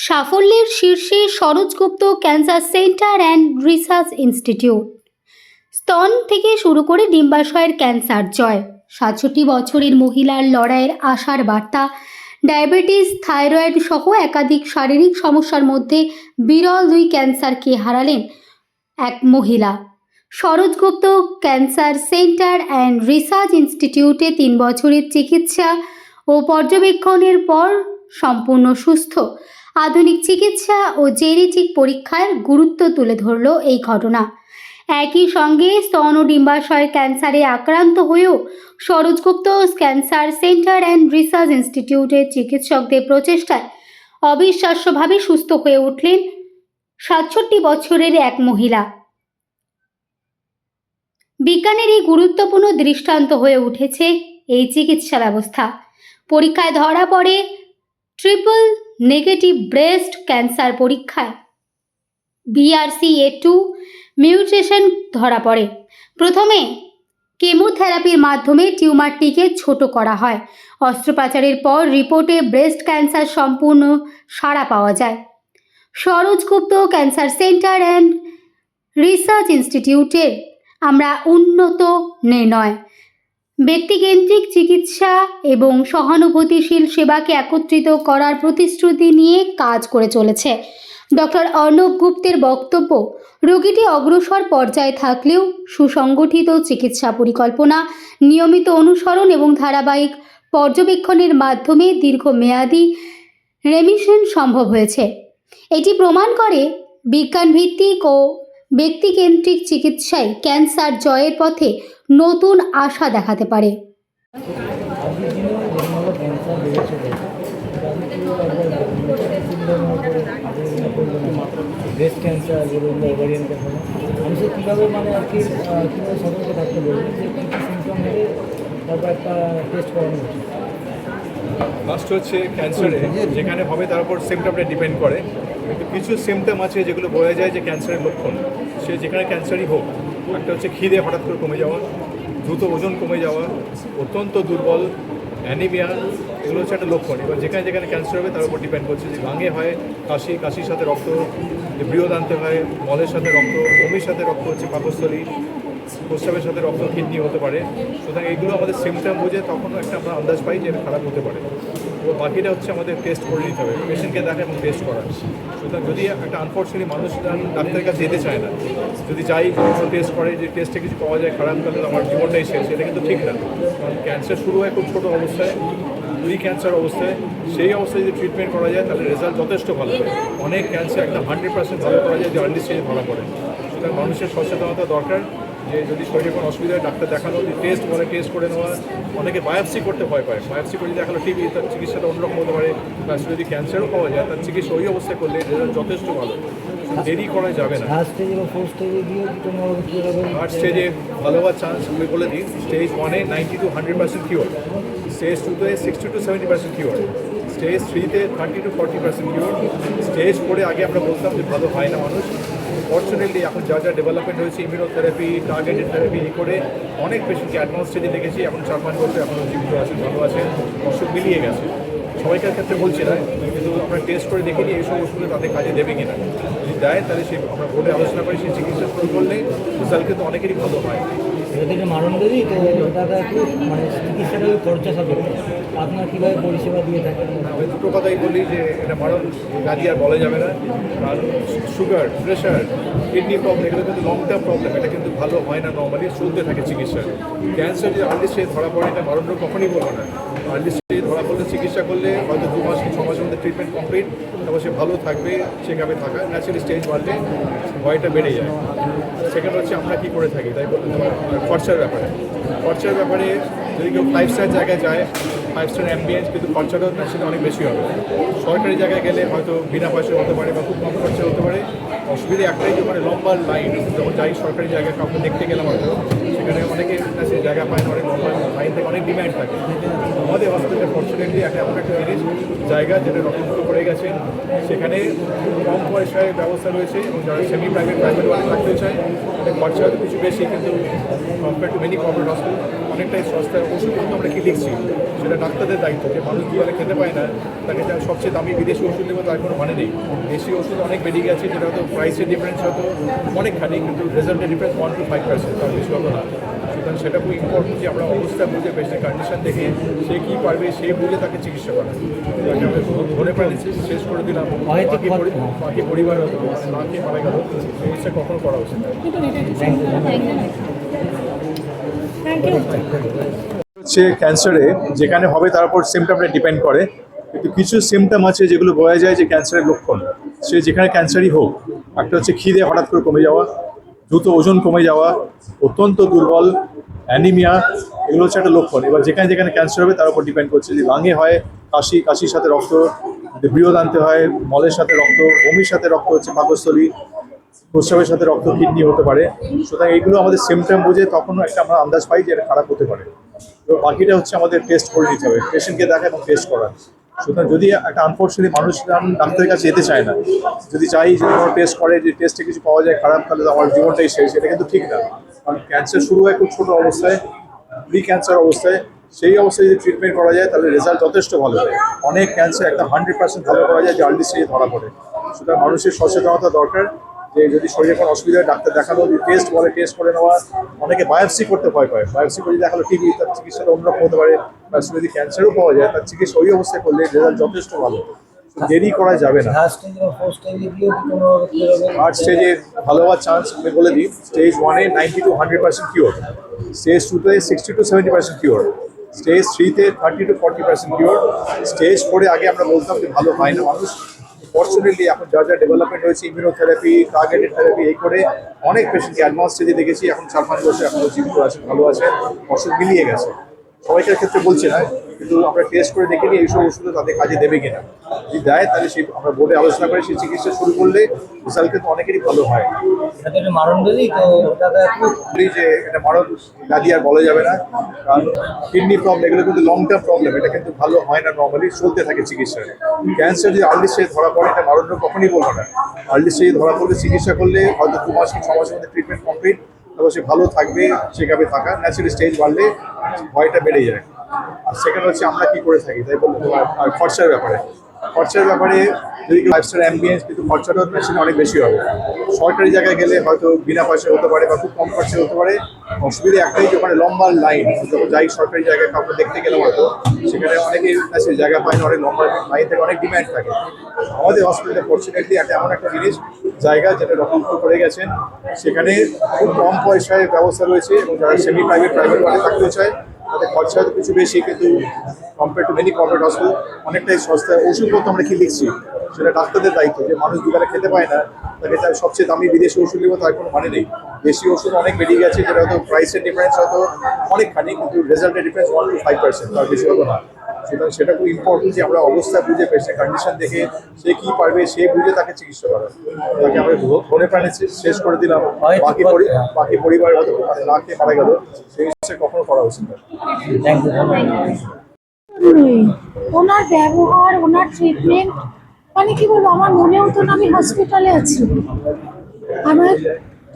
সাফল্যের শীর্ষে Saroj Gupta cancer centre and research institute. স্তন থেকে শুরু করে ডিম্বাশয়ের ক্যান্সার জয়, ৬৭ বছরের মহিলার লড়াইয়ের আশার বার্তা। ডায়াবেটিস, থাইরয়েড সহ একাধিক শারীরিক সমস্যার মধ্যে বিরল ২ ক্যান্সারকে হারালেন এক মহিলা। সরোজগুপ্ত ক্যান্সার সেন্টার অ্যান্ড রিসার্চ ইনস্টিটিউটে ৩ বছরের চিকিৎসা ও পর্যবেক্ষণের পর সম্পূর্ণ সুস্থ। আধুনিক চিকিৎসা ও জেনেটিক পরীক্ষার গুরুত্ব তুলে ধরল এই ঘটনা। একই সঙ্গে স্তন ও ডিম্বাশয়ের ক্যান্সারে আক্রান্ত হয়েও সরোজগুপ্ত ক্যান্সার সেন্টার অ্যান্ড রিসার্চ ইনস্টিটিউটের চিকিৎসকদের প্রচেষ্টায় অবিশ্বাস্যভাবে সুস্থ হয়ে উঠলেন ৬৭ বছরের এক মহিলা। বিজ্ঞানের এই গুরুত্বপূর্ণ দৃষ্টান্ত হয়ে উঠেছে এই চিকিৎসা ব্যবস্থা। পরীক্ষায় ধরা পড়ে ট্রিপল নেগেটিভ ব্রেস্ট ক্যান্সার। পরীক্ষায় BRCA2 মিউটেশন ধরা পড়ে। প্রথমে কেমোথেরাপির মাধ্যমে টিউমারটিকে ছোট করা হয়। অস্ত্রোপচারের পর রিপোর্টে ব্রেস্ট ক্যান্সার সম্পূর্ণ সাড়া পাওয়া যায়। সরোজগুপ্ত ক্যান্সার সেন্টার অ্যান্ড রিসার্চ ইনস্টিটিউটে আমরা উন্নত নির্ণয়, ব্যক্তিকেন্দ্রিক চিকিৎসা এবং সহানুভূতিশীল সেবাকে একত্রিত করার প্রতিশ্রুতি নিয়ে কাজ করে চলেছে। ডক্টর অর্ণব গুপ্তের বক্তব্য, রোগীটি অগ্রসর পর্যায়ে থাকলেও সুসংগঠিত চিকিৎসা পরিকল্পনা, নিয়মিত অনুসরণ এবং ধারাবাহিক পর্যবেক্ষণের মাধ্যমে দীর্ঘমেয়াদী রেমিশন সম্ভব হয়েছে। এটি প্রমাণ করে বিজ্ঞানভিত্তিক ও ব্যক্তিকেন্দ্রিক চিকিৎসায় ক্যান্সার জয়ের পথে নতুন আশা দেখাতে পারে। ব্রেস্ট ক্যান্সার বলুন বা ওভারিয়ান ক্যান্সার, মানুষের কীভাবে আর কি কীভাবে সতর্ক থাকতে বলবেন যে কী কী সিমটম হলে তারপর একটা টেস্ট করানো উচিত? ফার্স্ট হচ্ছে ক্যান্সারে যেখানে হবে তার উপর সিমটমটা ডিপেন্ড করে, কিন্তু কিছু সিমটম আছে যেগুলো বোঝা যায় যে ক্যান্সারের লক্ষণ। সে যেখানে ক্যান্সারই হোক, একটা হচ্ছে খিদে হঠাৎ করে কমে যাওয়া, দ্রুত ওজন কমে যাওয়া, অত্যন্ত দুর্বল, অ্যানিমিয়া, এগুলো হচ্ছে একটা লক্ষণ। এবার যেখানে যেখানে ক্যান্সার হবে তার উপর ডিপেন্ড করছে। যে গাঙে হয় কাশি, কাশির সাথে রক্ত, যে বৃহদান্তে হয় মলের সাথে রক্ত, বমির সাথে রক্ত হচ্ছে পাকস্থলী, প্রস্রাবের সাথে রক্ত, কিডনি হতে পারে। সুতরাং এইগুলো আমাদের সিমটম বুঝে তখন একটা আমরা আন্দাজ পাই যে এটা খারাপ হতে পারে। তো বাকিটা হচ্ছে আমাদের টেস্ট করে নিতে হবে, পেশেন্টকে দেখা এবং টেস্ট করা। সুতরাং যদি একটা আনফর্চুনেটলি মানুষ ডাক্তারের কাছে যেতে চায় না, যদি যাই কোনো টেস্ট করে, যে টেস্টে কিছু পাওয়া যায় খারাপ, তাহলে আমার জীবনটাই শেষ, এটা কিন্তু ঠিক না। কারণ ক্যান্সার শুরু হয় খুব ছোটো অবস্থায়, ক্যান্সার অবস্থায়, সেই অবস্থায় যদি ট্রিটমেন্ট করা যায় তাহলে রেজাল্ট যথেষ্ট ভালো হয়। অনেক ক্যান্সার একদম 100% ভালো করা যায় যে আর্লি স্টেজে ধরা পড়ে। সুতরাং মানুষের সচেতনতা দরকার যে যদি শরীরে কোনো অসুবিধা হয় ডাক্তার দেখানো, যে টেস্ট বলে টেস্ট করে নেওয়া। অনেকে বায়োপসি করতে ভয় পায়, বায়োপসি করে যদি দেখালো টিবি, তার চিকিৎসাটা অন্যরকম হতে পারে। বা যদি ক্যান্সারও পাওয়া যায় তার চিকিৎসা ওই অবস্থায় করলে রেজাল্ট যথেষ্ট ভালো, দেরি করা যাবে না। থার্ড স্টেজে বা ফোর্থ স্টেজে গিয়ে থার্ড স্টেজে ভালো হওয়ার চান্স আমি বলে দিই, স্টেজ 1-এ 90 to 100% কিওর, স্টেজ 2-তে 60 to 70% কিওর, স্টেজ 3-তে 30 to 40% কিওর, স্টেজ 4-এ আগে আমরা বলতাম যে ভালো হয় না মানুষ। ফর্চুনেটলি এখন যা যা ডেভেলপমেন্ট হয়েছে, ইমিউনোথেরাপি, টার্গেটেড থেরাপি করে অনেক পেশেন্টকে অ্যাডভান্স স্টেজে দেখেছি। এখন 4-5 বছর এখনও জীবিত আছেন, ভালো আছেন, অসুখ মিলিয়ে গেছে। সবাইকার ক্ষেত্রে বলছি না, কিন্তু আমরা টেস্ট করে দেখিনি এইসব ওষুধে তাদের কাজে দেবে কিনা। যদি দেয় তাহলে সেই আমরা বলে আলোচনা করি, সেই চিকিৎসা শুরু করলে রেজাল্ট কিন্তু অনেকেরই ভালো হয়। এটা থেকে মারণ দেবী তো দাদা একটু চিকিৎসাটা খরচা সাপেক্ষ, আপনার কীভাবে পরিষেবা দিয়ে থাকেন? আমি দুটো কথাই বলি যে এটা মারণ ব্যাধি আর বলা যাবে না। কারণ সুগার, প্রেশার, কিডনি প্রবলেম, এগুলো কিন্তু লং টার্ম প্রবলেম, এটা কিন্তু ভালো হয় না, নর্মালি চলতে থাকে চিকিৎসা। ক্যান্সার যদি আর্লি স্টেজে ধরা পড়ে এটা মারণ রোগ কখনই বলবো না। আর্লি স্টেজে ধরা পড়লে চিকিৎসা করলে হয়তো 2 মাস কি 6 মাসের মধ্যে ট্রিটমেন্ট কমপ্লিট, তারপর সে ভালো থাকবে, সেভাবে থাকা। ন্যাচারালি স্টেজ বাড়লে ভয়টা বেড়ে যায়। সেকেন্ড হচ্ছে আমরা কী করে থাকি, তাই বলতে খরচার ব্যাপারে যদি কেউ 5 স্টার জায়গায় যায়, 5 স্টার অ্যাম্বিয়েন্স, কিন্তু খরচাটাও সেটা অনেক বেশি হবে। সরকারি জায়গায় গেলে হয়তো বিনা পয়সায় হতে পারে বা খুব কম খরচা হতে পারে। অসুবিধা একটাই যে লম্বা লাইন, যখন যাই সরকারি জায়গায় কাউকে দেখতে গেলাম হয়তো সেখানে অনেকের কাছে জায়গা পায় না, অনেক লম্বা লাইন থেকে অনেক ডিম্যান্ড থাকে। আমাদের হসপিটালে ফর্চুনেটলি এমন একটা জিনিস জায়গা যেটা রকমপুর পড়ে গেছে, সেখানে খুব কম পয়সায় ব্যবস্থা রয়েছে এবং যারা সেমি প্রাইভেট ওয়ার্ডে থাকতে চায় অনেক খরচা হয়তো কিছু বেশি, কিন্তু compare to many government hospital অনেকটাই সস্তায়। ওষুধপত্র আমরা কি লিখছি সেটা ডাক্তারদের দায়িত্ব, যে মানুষ দুবেলা খেতে পায় না তাকে যা সবচেয়ে দামি বিদেশি ওষুধ দেবো তার কোনো মানে নেই। দেশি ওষুধ অনেক বেড়ে গেছে, যেটা হয়তো প্রাইসের ডিফারেন্স হয়তো অনেকখানি, কিন্তু রেজাল্টের ডিফারেন্স 1 to 5%, তার বেশি হতো না। সুতরাং সেটা খুব ইম্পর্টেন্ট যে আমরা অবস্থা বুঝে পেশেন্টের কন্ডিশন দেখে সে কী পারবে সেই বুঝে তাকে চিকিৎসা করা। তাকে আমরা ধরে প্রাণী শেষ করে দিলাম, বাকি পরিবার হতো না খেয়ে মারা গেল, চিকিৎসা কখনো করা উচিত না। হচ্ছে ক্যান্সারে যেখানে হবে তার উপর সিমটমটা ডিপেন্ড করে, কিন্তু কিছু সিমটম আছে যেগুলো বোঝা যায় যে ক্যান্সারের লক্ষণ। সে যেখানে ক্যান্সারই হোক, একটা হচ্ছে খিদে হঠাৎ করে কমে যাওয়া, দ্রুত ওজন কমে যাওয়া, অত্যন্ত দুর্বল, অ্যানিমিয়া, এগুলো হচ্ছে একটা লক্ষণ। এবার যেখানে যেখানে ক্যান্সার হবে তার উপর ডিপেন্ড করছে। যে লাঙে হয় কাশির সাথে রক্ত, যদি বৃহদান্তে হয় মলের সাথে রক্ত, বমির সাথে রক্ত হচ্ছে পাকস্থলী, প্রস্রাবের সাথে রক্ত, কিডনি হতে পারে। সুতরাং এইগুলো আমাদের সিমটম বুঝে তখন একটা আমরা আন্দাজ পাই যে এটা খারাপ হতে পারে। এবার বাকিটা হচ্ছে আমাদের টেস্ট করে নিতে হবে, পেশেন্টকে দেখা এবং টেস্ট করা। সুতরাং যদি একটা আনফর্চুনেটলি মানুষ ডাক্তারের কাছে যেতে চায় না, যদি চাই যে কোনো টেস্ট করে, যে টেস্টে কিছু পাওয়া যায় খারাপ, তাহলে তো আমার জীবনটাই শেষ, এটা কিন্তু ঠিক না। কারণ ক্যান্সার শুরু হয় খুব ছোটো অবস্থায়, প্রি ক্যান্সার অবস্থায়। সেই অবস্থায় যদি ট্রিটমেন্ট করা যায় তাহলে রেজাল্ট যথেষ্ট ভালো হয়। অনেক ক্যান্সার একটা 100% ভালো করা যায় যে আর্লি স্টেজে ধরা পড়ে। সুতরাং মানুষের সচেতনতা দরকার যে যদি শরীরে কোনো অসুবিধা হয় ডাক্তার দেখানো, টেস্ট বলে টেস্ট করে নেওয়া। অনেকে বায়োপসি করতে ভয় পায়, বায়োপসি করে দেখালো টিবি, তার চিকিৎসাটা অন্যরকম হতে পারে। বা যদি ক্যান্সারও পাওয়া যায় তার চিকিৎসা ওই অবস্থায় করলে রেজাল্ট যথেষ্ট ভালো, দেরি করা যাবে না। থার্ড স্টেজে ভালো হওয়ার চান্স আমি বলে দিই, স্টেজ 1-এ 90 to 100% কিওর, স্টেজ 2-তে 60 to 70% কিওর, স্টেজ 3-তে 30 to 40% কিওর, স্টেজ 4-এ আগে আমরা বলতাম যে ভালো হয় না মানুষ। ফর্চুনেটলি এখন যা যা ডেভেলপমেন্ট হয়েছে, ইমিউনোথেরাপি, টার্গেটেড থেরাপি, এই করে অনেক পেশেন্টকে অ্যাডভান্স স্টেজে দেখেছি। এখন 4-5 বছর এখন জীবিত আছে, ভালো আছে, অসুখ মিলিয়ে গেছে। সবাইকার ক্ষেত্রে বলছি না, কিন্তু আমরা টেস্ট করে দেখে নিই এইসব ওষুধ তাদের কাজে দেবে কিনা। যদি দেয় তাহলে সেই আমরা বোর্ডে আলোচনা করে সেই চিকিৎসা শুরু করলে রেজাল্ট কিন্তু অনেকেরই ভালো হয়। মারণ ব্যাধি তো যে এটা মারণ ব্যাধি আর বলা যাবে না, কারণ কিডনি প্রবলেম এগুলো কিন্তু লং টার্ম প্রবলেম, এটা কিন্তু ভালো হয় না, নর্মালি চলতে থাকে চিকিৎসা। ক্যান্সার যদি আর্লি স্টেজে ধরা পড়ে এটা মারণ কখনই বলবো না। আর্লি স্টেজে ধরা পড়লে চিকিৎসা করলে হয়তো 2 মাস কি 6 মাসের মধ্যে ট্রিটমেন্ট কমপ্লিট, তারপর সে ভালো থাকবে, সেভাবে থাকা। ন্যাচুরালি স্টেজ বাড়লে ভয়টা বেড়ে যায়। আর সেকেন্ড হচ্ছে আমরা কি করে থাকি তাই বলতে। আর খরচার ব্যাপারে যদি লাইফস্টাইল অ্যাম্বিয়েন্স, কিন্তু খরচাটাও মেশিনে অনেক বেশি হবে। সরকারি জায়গায় গেলে হয়তো বিনা পয়সায় হতে পারে বা খুব কম খরচে হতে পারে। অসুবিধা একটাই যে ওখানে লম্বা লাইন, যখন যাই সরকারি জায়গায় কাউকে দেখতে গেলে হয়তো সেখানে অনেকেই কাছে জায়গা পায় না, অনেক লম্বা লাইন থেকে অনেক ডিম্যান্ড থাকে। আমাদের হসপিটালে ফর্চুনেটলি একটা এমন একটা জিনিস জায়গা যেটা রকমপুর করে গেছেন, সেখানে খুব কম পয়সায় ব্যবস্থা রয়েছে এবং যারা সেমি প্রাইভেট ওয়ার্ডে থাকতে চায় তাদের খরচা হয়তো কিছু বেশি, কিন্তু compare to many government hospital অনেকটাই সস্তায়। ওষুধপত্র আমরা কি লিখছি সেটা ডাক্তারদের দায়িত্ব, যে মানুষ দুবেলা খেতে পায় না তাকে তার সবচেয়ে দামি বিদেশি ওষুধ দেবো তার কোনো মানে নেই। দেশি ওষুধ অনেক বেড়ে গেছে, যেটা হয়তো প্রাইসের ডিফারেন্স হয়তো অনেকখানি, কিন্তু রেজাল্টের ডিফারেন্স 1 to 5%, তার বেশি হতো না। সুতরাং সেটা খুব ইম্পর্টেন্ট যে আমরা অবস্থা বুঝে পেশেন্টের কন্ডিশন দেখে সে কী পারবে সে বুঝে তাকে চিকিৎসা করা। তাকে আমরা ধরে প্রাণে শেষ করে দিলাম, বাকি পরিবার হয়তো মানে না খেয়ে মারা গেল, সেই চিকিৎসা কখনো করা উচিত না। ওনার ব্যবহার, ওনার ট্রিটমেন্ট, মানে কি বলবো, আমার মনে হতো না আমি হসপিটালে আছি। আমার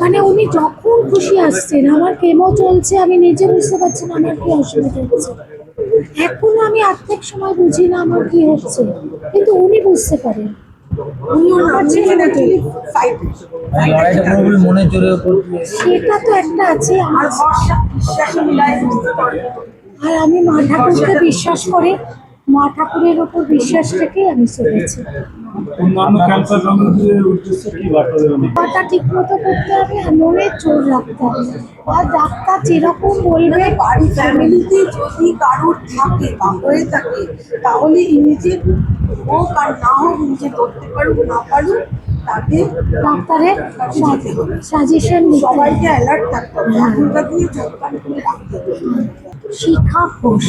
মানে উনি যখন খুশি আসছেন, আমার কেমো চলছে, আমি নিজে বুঝতে পারছি না আমার কি অসুবিধা হচ্ছে। এখনো আমি অর্ধেক সময় বুঝি না আমার কি হচ্ছে, কিন্তু উনি বুঝতে পারেন। সেটা তো একটা আছে। আর আমি মা ঠাকুরকে বিশ্বাস করি, মা ঠাকুরের ওপর বিশ্বাস রেখেই আমি চলেছি। কথা ঠিক মতো করতে হবে আর মনে জোর রাখতে হবে, আর ডাক্তার যেরকম বলবে। বাড়ি ফ্যামিলিতে যদি কারোর থাকে বা হয়ে থাকে তাহলে ইমিডিয়েট হোক আর না হোক, নিজে ধরতে পারুক না পারুক, তাকে ডাক্তারের সাজেশন সবাইকে অ্যালার্ট থাকতে হবে, এখনকার দিনে চোখ কান খুলে রাখতে হবে। শিক্ষা ঘোষ।